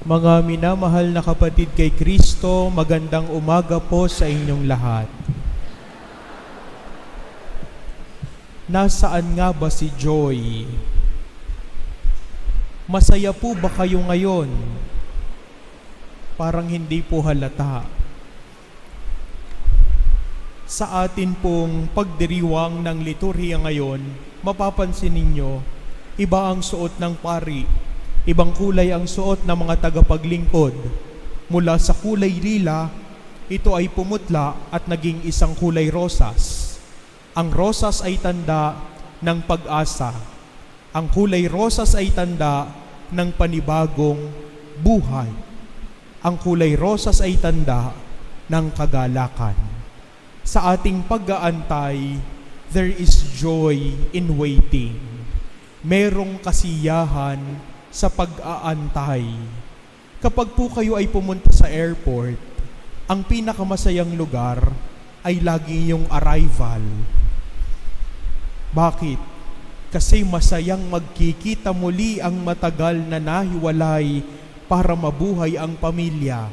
Mga minamahal na kapatid kay Kristo, magandang umaga po sa inyong lahat. Nasaan nga ba si Joy? Masaya po ba kayo ngayon? Parang hindi po halata. Sa atin pong pagdiriwang ng liturhiya ngayon, mapapansin ninyo, iba ang suot ng pari. Ibang kulay ang suot ng mga tagapaglingkod. Mula sa kulay lila, ito ay pumutla at naging isang kulay rosas. Ang rosas ay tanda ng pag-asa. Ang kulay rosas ay tanda ng panibagong buhay. Ang kulay rosas ay tanda ng kagalakan. Sa ating pag-aantay, there is joy in waiting. Merong kasiyahan sa pag-aantay. Kapag po kayo ay pumunta sa airport, ang pinakamasayang lugar ay lagi yung arrival. Bakit? Kasi masayang magkikita muli ang matagal na nahiwalay para mabuhay ang pamilya.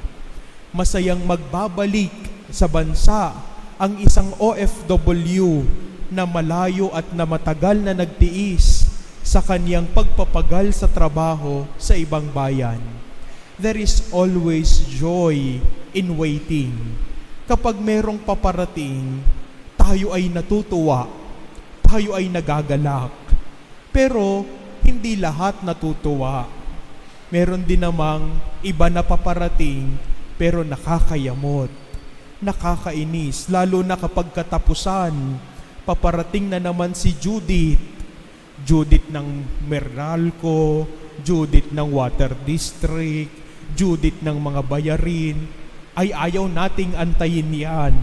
Masayang magbabalik sa bansa ang isang OFW na malayo at na matagal na nagtiis sa kaniyang pagpapagal sa trabaho sa ibang bayan. There is always joy in waiting. Kapag merong paparating, tayo ay natutuwa, tayo ay nagagalak. Pero hindi lahat natutuwa. Meron din namang iba na paparating pero nakakayamot, nakakainis, lalo na kapag katapusan. Paparating na naman si Judith ng Meralco, Judith ng Water District, Judith ng mga bayarin, ay ayaw nating antayin yan.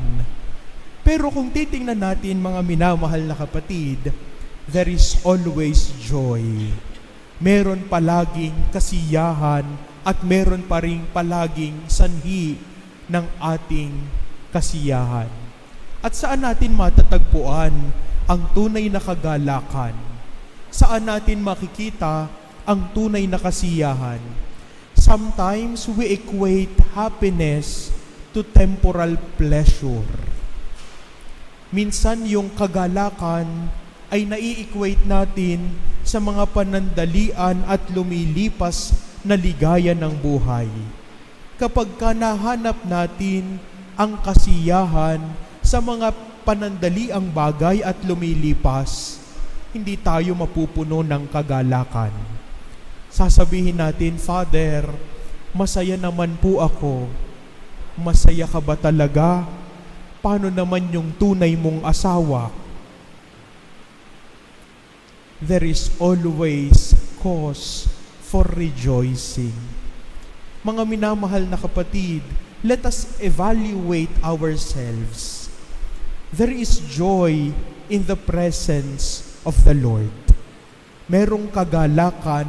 Pero kung titingnan natin mga minamahal na kapatid, there is always joy. Meron palaging kasiyahan at meron pa rin palaging sanhi ng ating kasiyahan. At saan natin matatagpuan ang tunay na kagalakan? Saan natin makikita ang tunay na kasiyahan? Sometimes we equate happiness to temporal pleasure. Minsan yung kagalakan ay nai-equate natin sa mga panandalian at lumilipas na ligaya ng buhay. Kapag nahanap natin ang kasiyahan sa mga panandaliang bagay at lumilipas, hindi tayo mapupuno ng kagalakan. Sasabihin natin, Father, masaya naman po ako. Masaya ka ba talaga? Paano naman yung tunay mong asawa? There is always cause for rejoicing. Mga minamahal na kapatid, let us evaluate ourselves. There is joy in the presence of the Lord. Merong kagalakan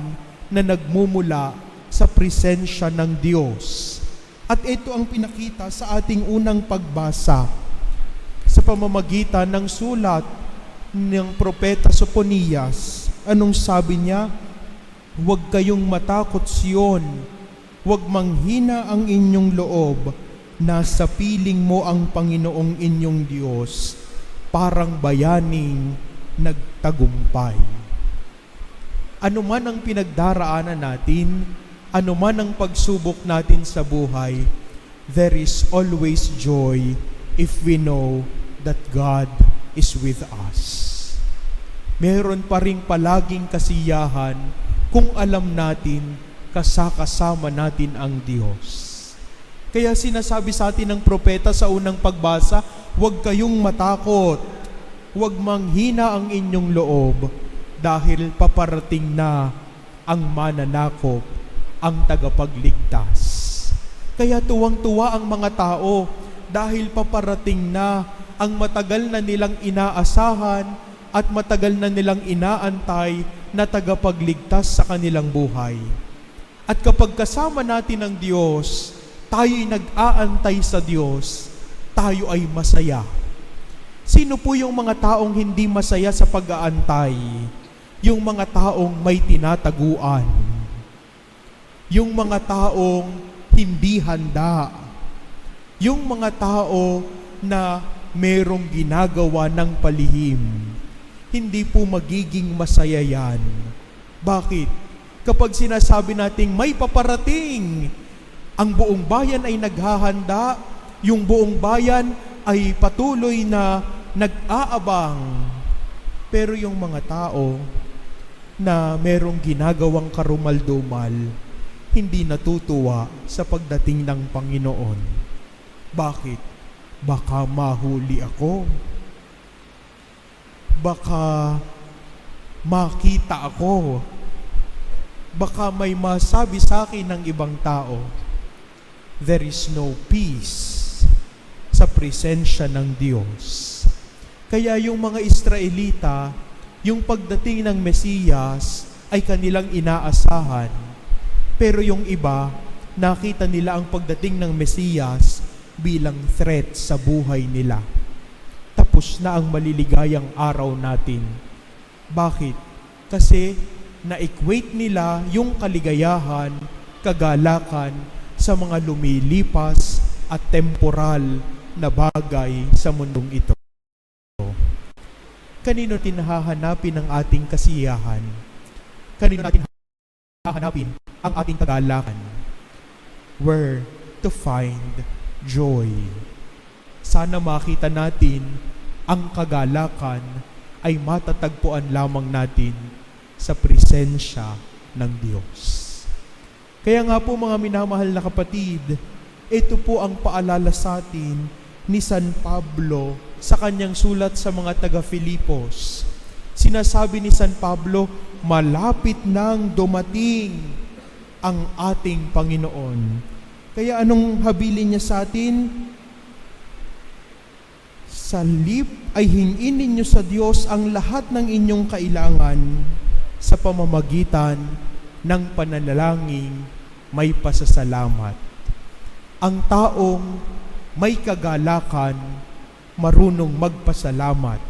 na nagmumula sa presensya ng Diyos. At ito ang pinakita sa ating unang pagbasa sa pamamagitan ng sulat ng propeta Soponias. Anong sabi niya? Huwag kayong matakot, Sion. Huwag manghina ang inyong loob. Nasa piling mo ang Panginoong inyong Diyos. Parang bayaning nagtagumpay. Ano man ang pinagdaraanan natin, ano man ang pagsubok natin sa buhay, there is always joy if we know that God is with us. Meron pa ring palaging kasiyahan kung alam natin kasama natin ang Diyos. Kaya sinasabi sa atin ng propeta sa unang pagbasa, huwag kayong matakot. Huwag manghina ang inyong loob dahil paparating na ang mananakop, ang tagapagligtas. Kaya tuwang-tuwa ang mga tao dahil paparating na ang matagal na nilang inaasahan at matagal na nilang inaantay na tagapagligtas sa kanilang buhay. At kapag kasama natin ang Diyos, tayo'y nag-aantay sa Diyos, tayo ay masaya. Sino po yung mga taong hindi masaya sa pag-aantay? Yung mga taong may tinataguan. yung mga taong hindi handa, yung mga tao na merong ginagawa ng palihim, hindi po magiging masaya yan. Bakit? Kapag sinasabi nating may paparating, ang buong bayan ay naghahanda, yung buong bayan ay patuloy na nag-aabang. Pero yung mga tao na merong ginagawang karumal-dumal, hindi natutuwa sa pagdating ng Panginoon. Bakit? Baka mahuli ako. Baka makita ako. Baka may masabi sa akin ng ibang tao. There is no peace sa presensya ng Diyos. Kaya yung mga Israelita, yung pagdating ng Mesiyas ay kanilang inaasahan. Pero yung iba, nakita nila ang pagdating ng Mesiyas bilang threat sa buhay nila. Tapos na ang maliligayang araw natin. Bakit? Kasi na-equate nila yung kaligayahan, kagalakan sa mga lumilipas at temporal na bagay sa mundong ito. Kanino tinahahanapin ang ating kasiyahan? Kanino natin hahanapin ang ating kagalakan? Where to find joy. Sana makita natin ang kagalakan ay matatagpuan lamang natin sa presensya ng Diyos. Kaya nga po mga minamahal na kapatid, ito po ang paalala sa atin ni San Pablo sa kanyang sulat sa mga taga-Filipos. Sinasabi ni San Pablo, malapit nang dumating ang ating Panginoon. Kaya anong habilin niya sa atin? Sa halip ay hingin ninyo sa Diyos ang lahat ng inyong kailangan sa pamamagitan ng pananalangin may pasasalamat. Ang taong may kagalakan, marunong magpasalamat.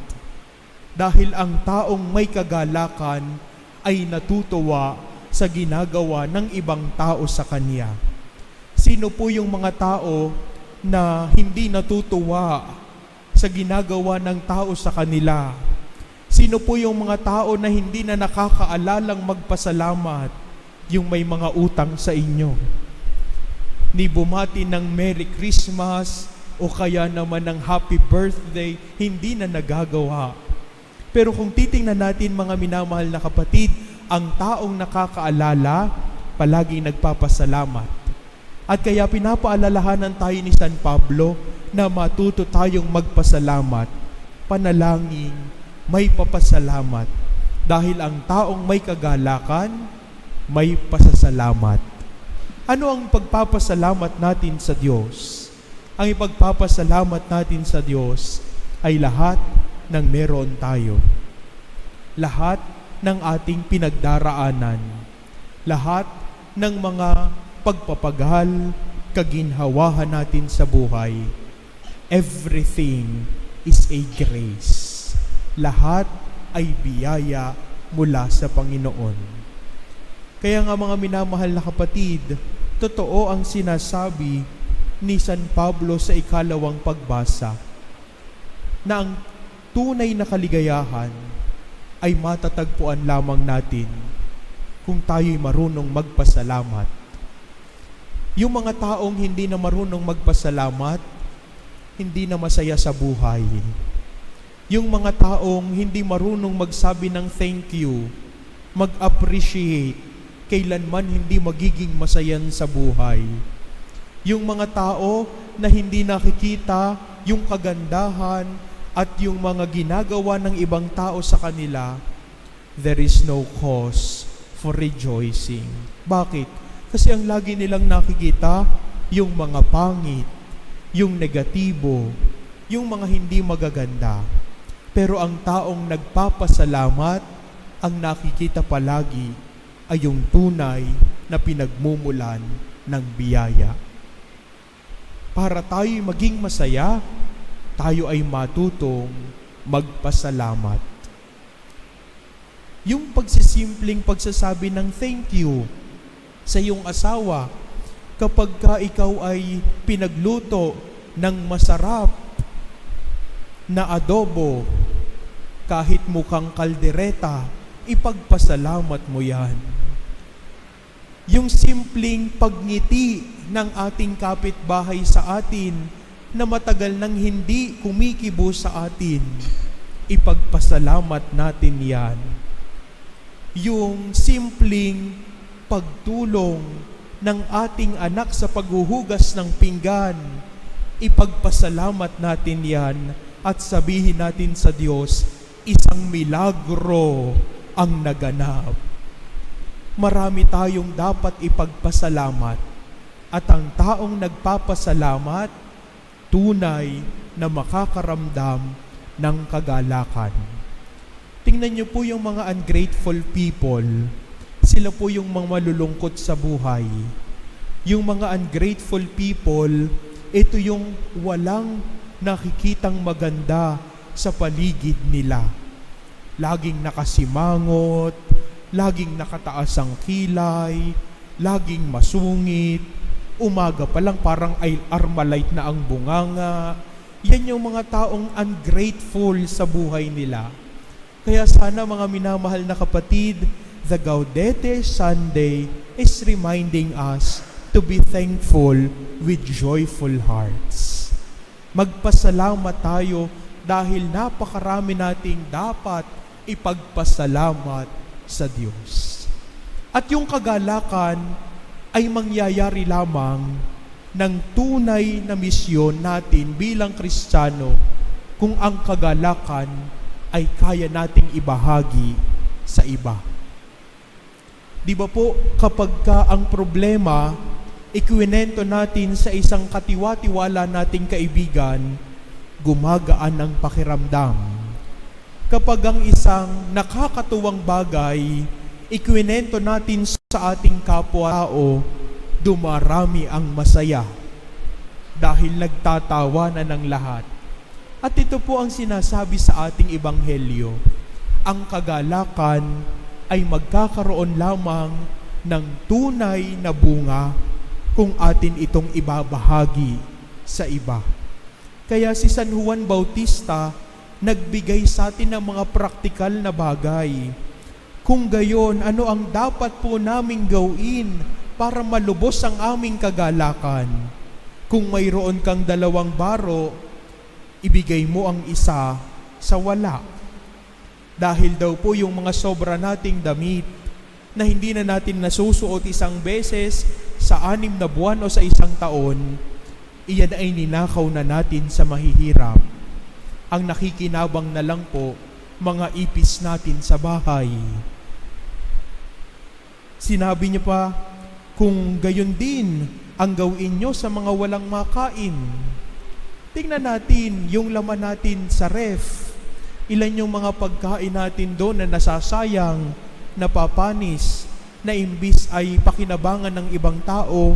Dahil ang taong may kagalakan ay natutuwa sa ginagawa ng ibang tao sa kanya. Sino po yung mga tao na hindi natutuwa sa ginagawa ng tao sa kanila? Sino po yung mga tao na hindi na nakakaalalang magpasalamat? Yung may mga utang sa inyo. Ni bumati ng Merry Christmas o kaya naman ng Happy Birthday, hindi na nagagawa. Pero kung titingnan natin mga minamahal na kapatid, ang taong nakakaalala, palaging nagpapasalamat. At kaya pinapaalalahanan tayo ni San Pablo na matuto tayong magpasalamat, panalangin, may papasalamat. Dahil ang taong may kagalakan, may pasasalamat. Ano ang pagpapasalamat natin sa Diyos? Ang ipagpapasalamat natin sa Diyos ay lahat ng meron tayo. Lahat ng ating pinagdaraanan. Lahat ng mga pagpapagal, kaginhawahan natin sa buhay. Everything is a grace. Lahat ay biyaya mula sa Panginoon. Kaya nga mga minamahal na kapatid, totoo ang sinasabi ni San Pablo sa ikalawang pagbasa na ang tunay na kaligayahan ay matatagpuan lamang natin kung tayo'y marunong magpasalamat. Yung mga taong hindi na marunong magpasalamat, hindi na masaya sa buhay. Yung mga taong hindi marunong magsabi ng thank you, mag-appreciate, kailanman hindi magiging masayan sa buhay. Yung mga tao na hindi nakikita yung kagandahan at yung mga ginagawa ng ibang tao sa kanila, there is no cause for rejoicing. Bakit? Kasi ang lagi nilang nakikita, yung mga pangit, yung negatibo, yung mga hindi magaganda. Pero ang taong nagpapasalamat, ang nakikita palagi ay yung tunay na pinagmumulan ng biyaya. Para tayo maging masaya, tayo ay matutong magpasalamat. Yung pagsisimpleng pagsasabi ng thank you, sa iyong asawa, kapag ka ikaw ay pinagluto ng masarap na adobo, kahit mukhang kaldereta, ipagpasalamat mo yan. Yung simpleng pagngiti ng ating kapitbahay sa atin na matagal nang hindi kumikibo sa atin, ipagpasalamat natin yan. Yung simpleng pagtulong ng ating anak sa paghuhugas ng pinggan, ipagpasalamat natin yan at sabihin natin sa Diyos, isang milagro ang naganap. Marami tayong dapat ipagpasalamat at ang taong nagpapasalamat, tunay na makakaramdam ng kagalakan. Tingnan niyo po yung mga ungrateful people. Sila po yung mga malulungkot sa buhay. Yung mga ungrateful people, ito yung walang nakikitang maganda sa paligid nila. Laging nakasimangot, laging nakataas ang kilay, laging masungit, umaga pa lang parang ay Armalite na ang bunganga. Yan yung mga taong ungrateful sa buhay nila. Kaya sana mga minamahal na kapatid, the Gaudete Sunday is reminding us to be thankful with joyful hearts. Magpasalamat tayo dahil napakarami nating dapat ipagpasalamat sa Diyos. At yung kagalakan ay mangyayari lamang ng tunay na misyon natin bilang Kristiyano kung ang kagalakan ay kaya nating ibahagi sa iba. Di ba po, kapag ka ang problema, ikwinento natin sa isang katiwa-tiwala nating kaibigan, gumagaan ang pakiramdam. Kapag ang isang nakakatuwang bagay, ikwinento natin sa ating kapwa-tao, dumarami ang masaya dahil nagtatawa na ng lahat. At ito po ang sinasabi sa ating ebanghelyo. Ang kagalakan ay magkakaroon lamang ng tunay na bunga kung atin itong ibabahagi sa iba. Kaya si San Juan Bautista nagbigay sa atin ng mga praktikal na bagay. Kung gayon, ano ang dapat po naming gawin para malubos ang aming kagalakan? Kung mayroon kang 2 baro, ibigay mo ang isa sa wala. Dahil daw po yung mga sobra nating damit na hindi na natin nasusuot isang beses sa 6 na buwan o sa 1 taon, iyan ay ninakaw na natin sa mahihirap. Ang nakikinabang na lang po, mga ipis natin sa bahay. Sinabi niya pa, kung gayon din ang gawin nyo sa mga walang makain. Tingnan natin yung laman natin sa ref. Ilan yung mga pagkain natin doon na nasasayang, napapanis, na imbis ay pakinabangan ng ibang tao,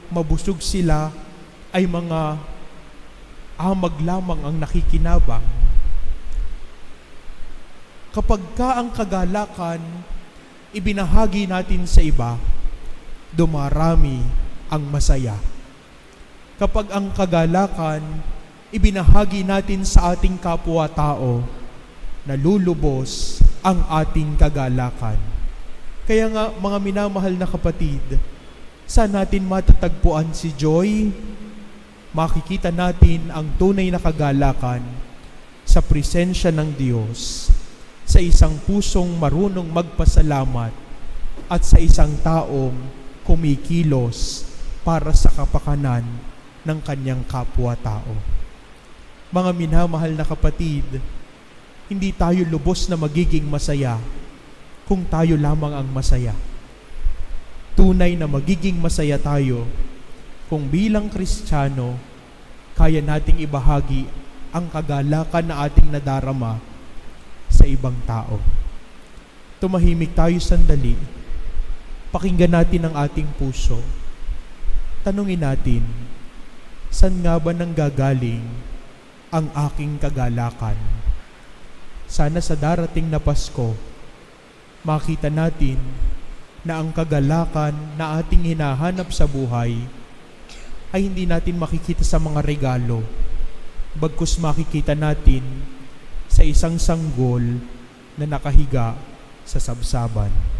mabusog sila, ay mga amag lamang ang nakikinabang. Kapag ka ang kagalakan, ibinahagi natin sa iba, dumarami ang masaya. Kapag ang kagalakan, ibinahagi natin sa ating kapwa-tao, nalulubos ang ating kagalakan. Kaya nga, mga minamahal na kapatid, saan natin matatagpuan si joy? Makikita natin ang tunay na kagalakan sa presensya ng Diyos, sa isang pusong marunong magpasalamat at sa isang taong kumikilos para sa kapakanan ng kanyang kapwa-tao. Mga minamahal na kapatid, hindi tayo lubos na magiging masaya kung tayo lamang ang masaya. Tunay na magiging masaya tayo kung bilang Kristiyano, kaya nating ibahagi ang kagalakan na ating nadarama sa ibang tao. Tumahimik tayo sandali. Pakinggan natin ang ating puso. Tanungin natin, saan nga ba nanggagaling ang aking kagalakan? Sana sa darating na Pasko, makita natin na ang kagalakan na ating hinahanap sa buhay ay hindi natin makikita sa mga regalo, bagkus makikita natin sa isang sanggol na nakahiga sa sabsaban.